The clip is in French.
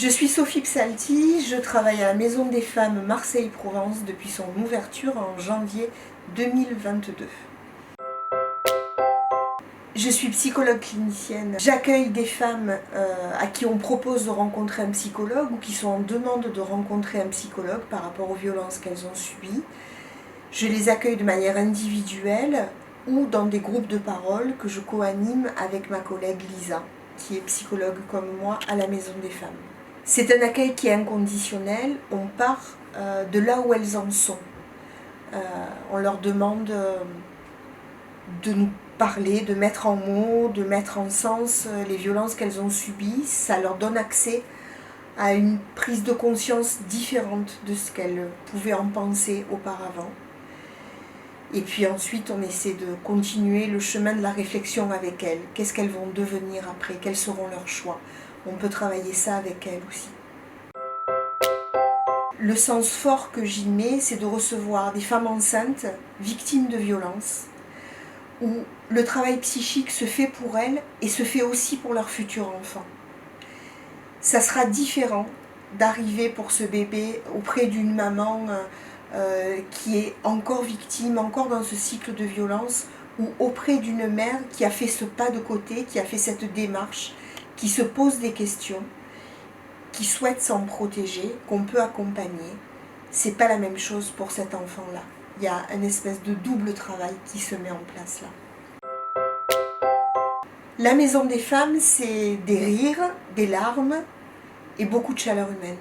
Je suis Sophie Psalti, je travaille à la Maison des Femmes Marseille-Provence depuis son ouverture en janvier 2022. Je suis psychologue clinicienne. J'accueille des femmes à qui on propose de rencontrer un psychologue ou qui sont en demande de rencontrer un psychologue par rapport aux violences qu'elles ont subies. Je les accueille de manière individuelle ou dans des groupes de parole que je co-anime avec ma collègue Lisa, qui est psychologue comme moi à la Maison des Femmes. C'est un accueil qui est inconditionnel, on part de là où elles en sont. On leur demande de nous parler, de mettre en mots, de mettre en sens les violences qu'elles ont subies. Ça leur donne accès à une prise de conscience différente de ce qu'elles pouvaient en penser auparavant. Et puis ensuite, on essaie de continuer le chemin de la réflexion avec elles. Qu'est-ce qu'elles vont devenir après? Quels seront leurs choix? On peut travailler ça avec elles aussi. Le sens fort que j'y mets, c'est de recevoir des femmes enceintes, victimes de violences, où le travail psychique se fait pour elles et se fait aussi pour leur futur enfant. Ça sera différent d'arriver pour ce bébé auprès d'une maman qui est encore victime, encore dans ce cycle de violence, ou auprès d'une mère qui a fait ce pas de côté, qui a fait cette démarche, qui se pose des questions, qui souhaite s'en protéger, qu'on peut accompagner. C'est pas la même chose pour cet enfant-là. Il y a une espèce de double travail qui se met en place là. La Maison des Femmes, c'est des rires, des larmes et beaucoup de chaleur humaine.